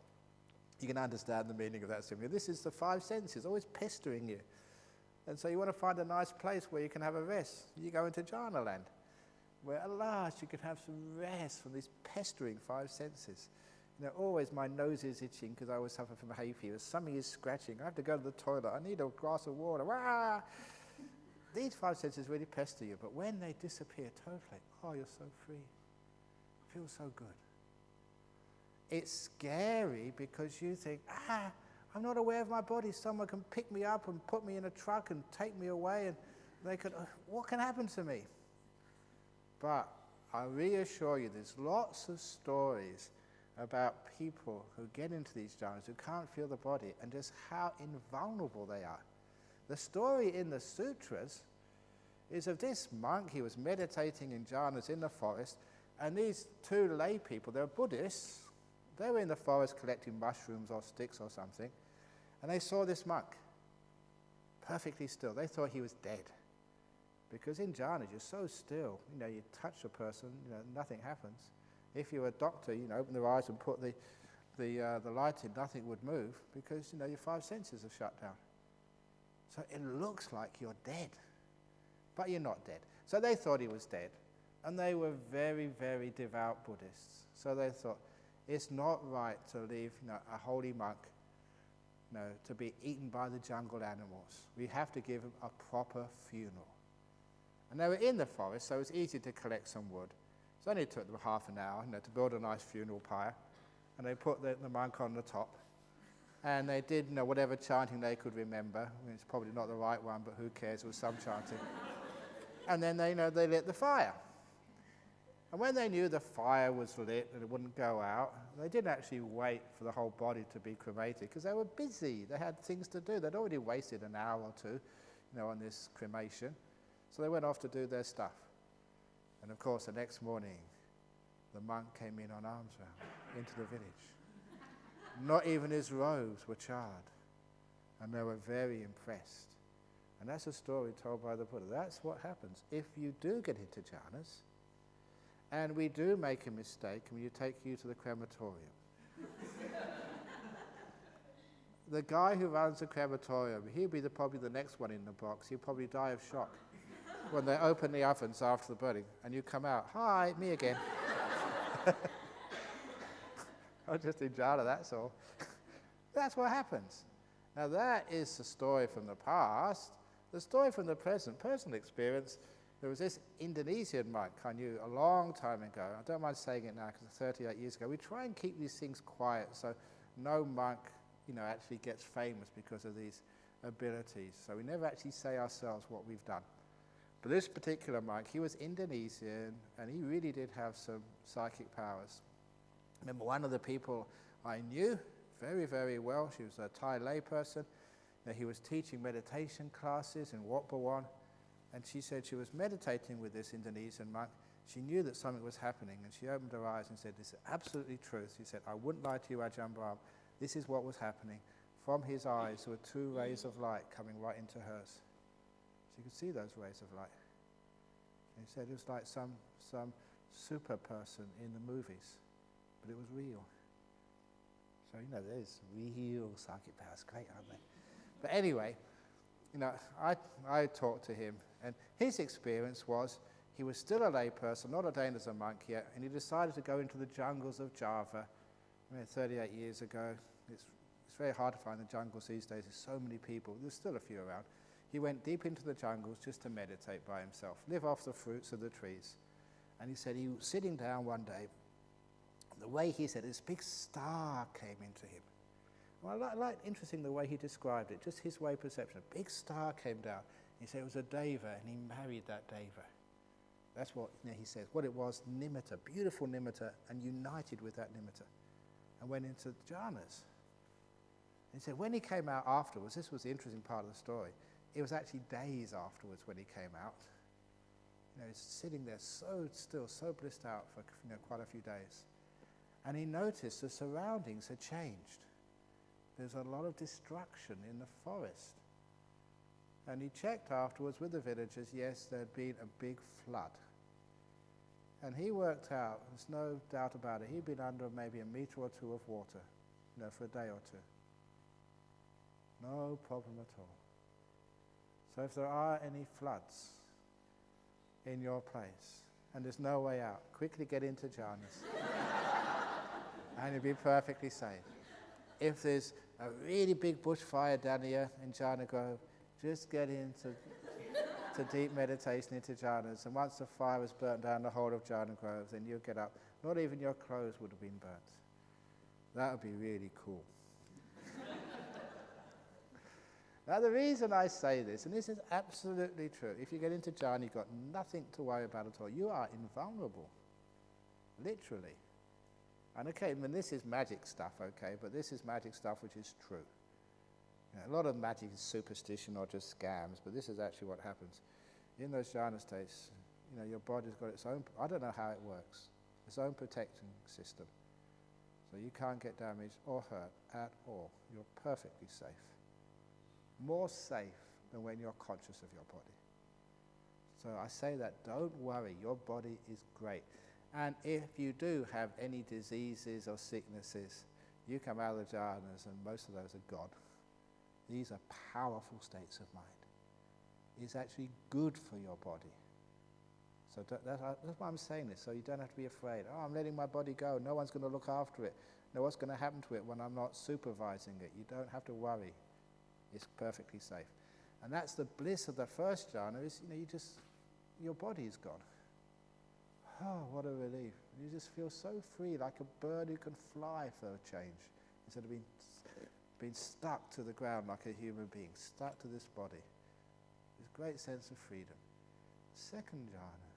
You can understand the meaning of that simply. This is the 5 senses, always pestering you. And so you want to find a nice place where you can have a rest. You go into Jhana land, where at last you can have some rest from these pestering 5 senses. Always my nose is itching because I always suffer from hay fever. Something is scratching. I have to go to the toilet. I need a glass of water. Wah! These 5 senses really pester you, but when they disappear totally, you're so free. It feels so good. It's scary because you think, I'm not aware of my body. Someone can pick me up and put me in a truck and take me away, and they could, what can happen to me? But I reassure you, there's lots of stories about people who get into these jhanas who can't feel the body and just how invulnerable they are. The story in the sutras is of this monk. He was meditating in jhanas in the forest, and these 2 lay people, they're Buddhists, they were in the forest collecting mushrooms or sticks or something, and they saw this monk perfectly still. They thought he was dead, because in jhanas you're so still. You touch a person, nothing happens. If you're a doctor, open their eyes and put the light in, nothing would move because your 5 senses are shut down. So it looks like you're dead, but you're not dead. So they thought he was dead, and they were very, very devout Buddhists. So they thought it's not right to leave a holy monk to be eaten by the jungle animals. We have to give him a proper funeral. And they were in the forest, so it was easy to collect some wood. So it only took them half an hour to build a nice funeral pyre. And they put the monk on the top. And they did whatever chanting they could remember. It's probably not the right one, but who cares? It was some chanting. And then they lit the fire. And when they knew the fire was lit and it wouldn't go out, they didn't actually wait for the whole body to be cremated because they were busy. They had things to do. They'd already wasted an hour or 2, on this cremation. So they went off to do their stuff. And of course, the next morning, the monk came in on arms round into the village. Not even his robes were charred. And they were very impressed. And that's a story told by the Buddha. That's what happens if you do get into jhanas, and we do make a mistake and we take you to the crematorium. The guy who runs the crematorium, he'll be probably the next one in the box. He'll probably die of shock when they open the ovens after the burning and you come out, hi, me again. I'm just in jhana, that's all. That's what happens. Now that is the story from the past. The story from the present, personal experience. There was this Indonesian monk I knew a long time ago. I don't mind saying it now because it's 38 years ago. We try and keep these things quiet so no monk, actually gets famous because of these abilities. So we never actually say ourselves what we've done. But this particular monk, he was Indonesian and he really did have some psychic powers. I remember one of the people I knew very, very well. She was a Thai lay person. He was teaching meditation classes in Wat Bhawan. And she said she was meditating with this Indonesian monk, She knew that something was happening, and she opened her eyes and said, "This is absolutely true." She said, "I wouldn't lie to you, Ajahn Brahm. This is what was happening." From his eyes, there were two rays of light coming right into hers. She could see those rays of light. And he said it was like some super person in the movies, but it was real. So, there's real psychic powers. Great, aren't they? But anyway, I talked to him, and his experience was he was still a lay person, not ordained as a monk yet, and he decided to go into the jungles of Java 38 years ago. It's very hard to find the jungles these days. There's so many people. There's still a few around. He went deep into the jungles just to meditate by himself, live off the fruits of the trees. And he said he was sitting down one day. The way he said, this big star came into him. Well, I like interesting the way he described it, just his way of perception. A big star came down. He said it was a deva, and he married that deva. That's what he says. What it was, nimitta, beautiful nimitta, and united with that nimitta, and went into jhanas. He said when he came out afterwards, this was the interesting part of the story, it was actually days afterwards when he came out. He's sitting there so still, so blissed out for quite a few days. And he noticed the surroundings had changed. There's a lot of destruction in the forest. And he checked afterwards with the villagers, yes, there had been a big flood. And he worked out, there's no doubt about it, he'd been under maybe a meter or two of water, for a day or two. No problem at all. So if there are any floods in your place, and there's no way out, quickly get into jhanas. And you'll be perfectly safe. If there's a really big bushfire down here in Jhana Grove, just get into deep meditation into jhanas. And once the fire has burnt down the whole of Jhana Grove, then you'll get up. Not even your clothes would have been burnt. That would be really cool. Now, the reason I say this, and this is absolutely true, if you get into jhana, you've got nothing to worry about at all. You are invulnerable, literally. And okay, this is magic stuff, okay, but this is magic stuff which is true. A lot of magic is superstition or just scams, but this is actually what happens. In those jhana states, your body's got its own, I don't know how it works, its own protecting system. So you can't get damaged or hurt at all. You're perfectly safe. More safe than when you're conscious of your body. So I say that, don't worry, your body is great. And if you do have any diseases or sicknesses, you come out of the jhanas and most of those are gone. These are powerful states of mind. It's actually good for your body. So that's why I'm saying this, so you don't have to be afraid. Oh, I'm letting my body go. No one's going to look after it. No, what's going to happen to it when I'm not supervising it? You don't have to worry. It's perfectly safe. And that's the bliss of the first jhana, is your body is gone. Oh, what a relief. You just feel so free, like a bird who can fly for a change, instead of being stuck to the ground like a human being, stuck to this body. This great sense of freedom. Second jhana.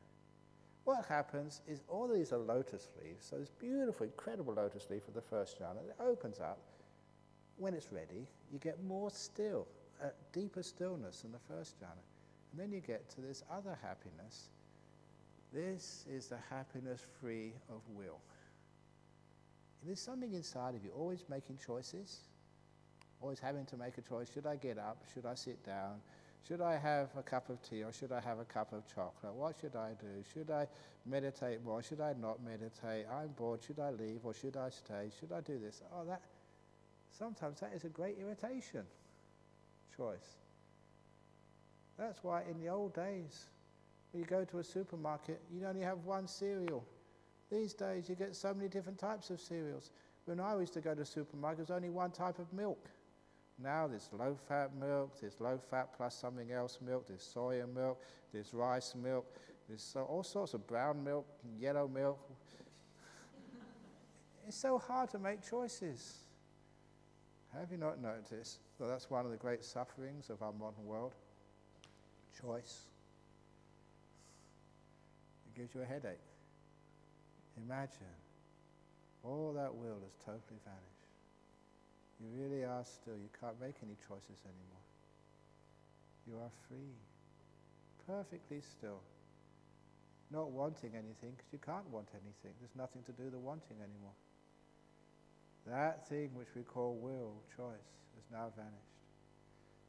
What happens is all these are lotus leaves, so this beautiful, incredible lotus leaf for the first jhana, it opens up. When it's ready, you get more still, a deeper stillness than the first jhana. And then you get to this other happiness. This is the happiness free of will. And there's something inside of you, always making choices, always having to make a choice. Should I get up? Should I sit down? Should I have a cup of tea or should I have a cup of chocolate? What should I do? Should I meditate more? Should I not meditate? I'm bored. Should I leave or should I stay? Should I do this? Sometimes that is a great irritation choice. That's why in the old days, when you go to a supermarket, you only have one cereal. These days, you get so many different types of cereals. When I used to go to the supermarket, there was only one type of milk. Now there's low-fat milk, there's low-fat plus something else milk, there's soya milk, there's rice milk, there's all sorts of brown milk, yellow milk. It's so hard to make choices. Have you not noticed? Well, that's one of the great sufferings of our modern world. Choice. It gives you a headache. Imagine all that will has totally vanished. You really are still. You can't make any choices anymore. You are free, perfectly still. not wanting anything, because you can't want anything. There's nothing to do the wanting anymore. That thing which we call will, choice, has now vanished.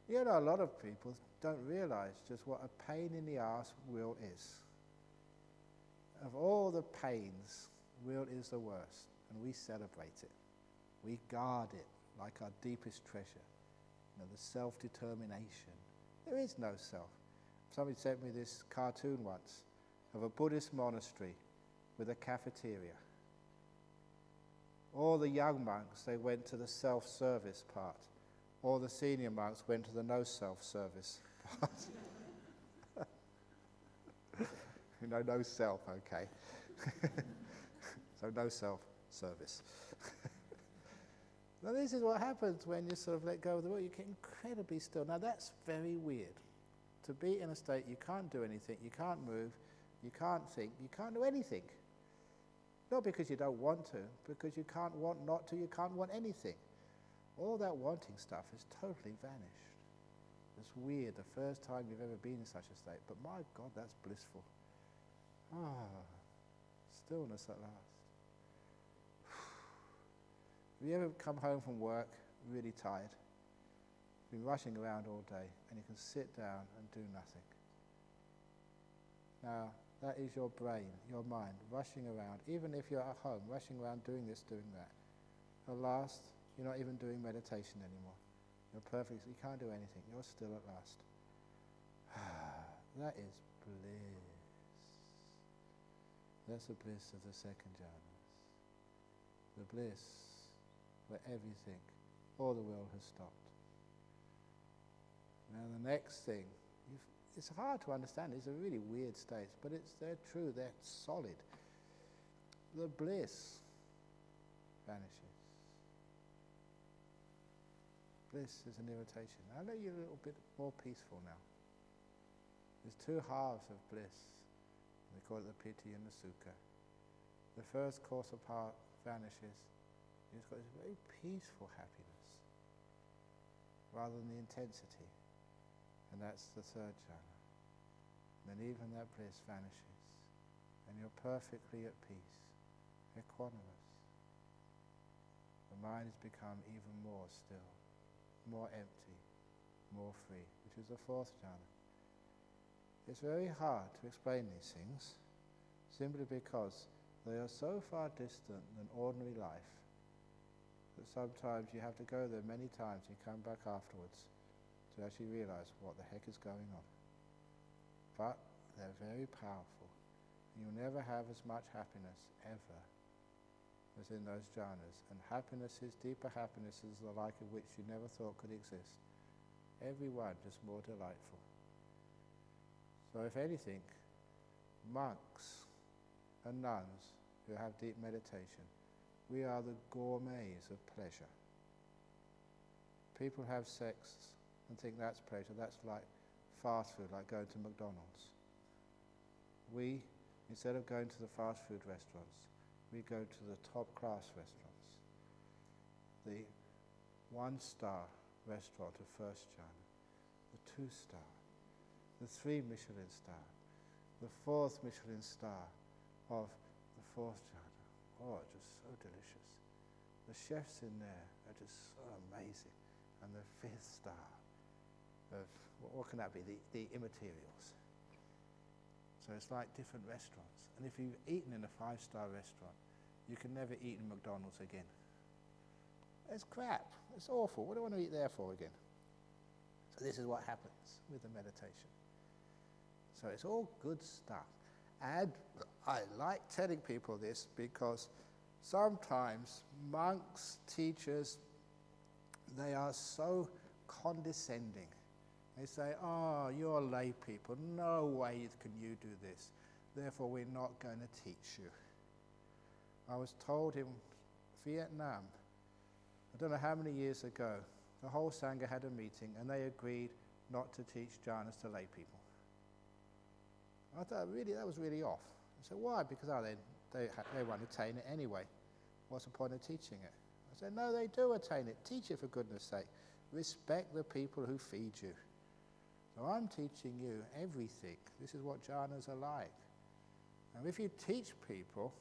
You know, a lot of people don't realize just what a pain in the arse will is. Of all the pains, will is the worst, and we celebrate it. We guard it like our deepest treasure. You know, the self-determination. There is no self. Somebody sent me this cartoon once of a Buddhist monastery with a cafeteria. All the young monks, they went to the self-service part. All the senior monks went to the no self-service part. You know, no self, okay. So no self-service. Now this is what happens when you sort of let go of the will. You get incredibly still. Now that's very weird. To be in a state you can't do anything, you can't move, you can't think, you can't do anything. Not because you don't want to, because you can't want not to, you can't want anything. All that wanting stuff has totally vanished. It's weird, the first time you've ever been in such a state, but my God, that's blissful. Stillness at last. Have you ever come home from work really tired, been rushing around all day, and you can sit down and do nothing? Now, that is your brain, your mind, rushing around, even if you're at home, rushing around doing this, doing that. At last, you're not even doing meditation anymore. You're perfect, you can't do anything, you're still at last. That is bliss. That's the bliss of the second jhanas. The bliss where everything, all the will has stopped. Now the next thing, it's hard to understand, these are really weird states, but they're true, they're solid. The bliss vanishes. Bliss is an irritation. I know you're a little bit more peaceful now. There's two halves of bliss. They call it the piti and the sukha. The first course apart vanishes. You've got this very peaceful happiness, rather than the intensity. And that's the third jhana. And then even that bliss vanishes, and you're perfectly at peace, equanimous. The mind has become even more still, more empty, more free, which is the fourth jhana. It's very hard to explain these things, simply because they are so far distant than ordinary life that sometimes you have to go there many times and come back afterwards to actually realize what the heck is going on. But they're very powerful. You'll never have as much happiness ever as in those jhanas. And happinesses, deeper happinesses, the like of which you never thought could exist. Every one just more delightful. So if anything, monks and nuns who have deep meditation, we are the gourmets of pleasure. People have sex and think that's pleasure, that's like fast food, like going to McDonald's. We, instead of going to the fast food restaurants, we go to the top class restaurants. The 1-star restaurant of first jhana, the 2-star, the 3 Michelin star, the 4th Michelin star of the 4th jhana. Oh, just so delicious. The chefs in there are just so amazing. And the 5th star of, what can that be? The immaterials. So it's like different restaurants. And if you've eaten in a 5-star restaurant, you can never eat in McDonald's again. It's crap. It's awful. What do I want to eat there for again? So this is what happens with the meditation. So it's all good stuff. And I like telling people this because sometimes monks, teachers, they are so condescending. They say, oh, you're lay people. No way can you do this. Therefore, we're not going to teach you. I was told in Vietnam, I don't know how many years ago, the whole Sangha had a meeting and they agreed not to teach jhanas to lay people. I thought that was really off. I said, why? Because they won't attain it anyway. What's the point of teaching it? I said, no, they do attain it. Teach it for goodness sake. Respect the people who feed you. So I'm teaching you everything. This is what jhanas are like. And if you teach people,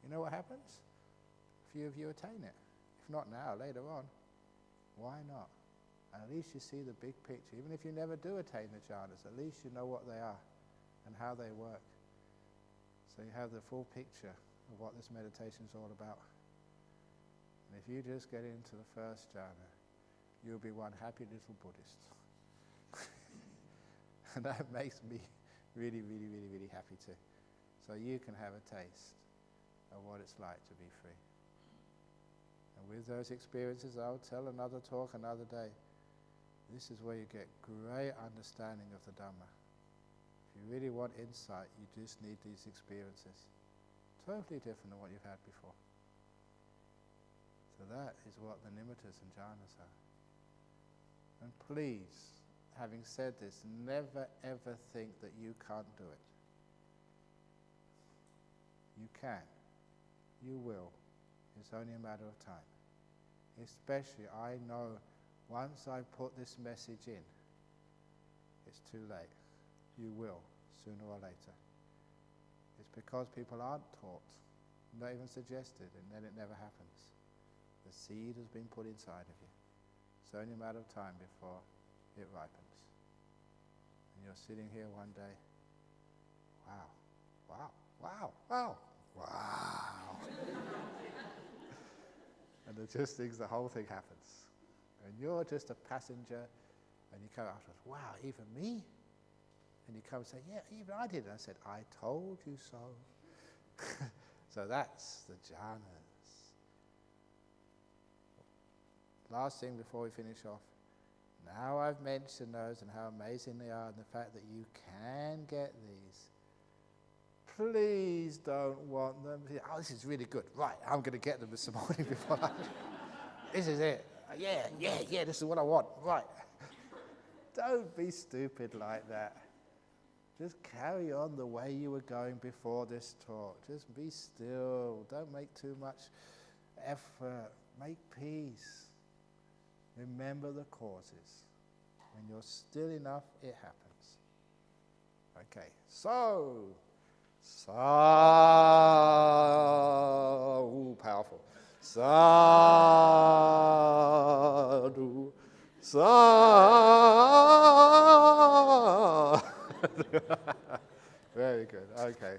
you know what happens? Few of you attain it. If not now, later on. Why not? And at least you see the big picture. Even if you never do attain the jhanas, at least you know what they are and how they work. So you have the full picture of what this meditation is all about. And if you just get into the first jhana, you'll be one happy little Buddhist. And that makes me really, really, really, really happy too. So you can have a taste of what it's like to be free. And with those experiences, I'll tell another talk another day. This is where you get great understanding of the Dhamma. If you really want insight, you just need these experiences. Totally different than what you've had before. So that is what the Nimittas and Jhanas are. And please, having said this, never ever think that you can't do it. You can. You will. It's only a matter of time. Especially, I know once I put this message in, it's too late. You will, sooner or later. It's because people aren't taught, not even suggested, and then it never happens. The seed has been put inside of you. It's only a matter of time before it ripens. And you're sitting here one day, wow, wow, wow, wow, wow. And it just thinks the whole thing happens. And you're just a passenger, and you come afterwards, wow, even me? And you come and say, yeah, even I did. And I said, I told you so. So that's the jhanas. Last thing before we finish off. Now I've mentioned those and how amazing they are and the fact that you can get these. Please don't want them. Oh, this is really good. Right, I'm going to get them this morning before lunch. This is it. Yeah, this is what I want. Right. Don't be stupid like that. Just carry on the way you were going before this talk. Just be still. Don't make too much effort. Make peace. Remember the causes. When you're still enough, it happens. Okay, so, powerful. Sadhu, sadhu. Very good, okay.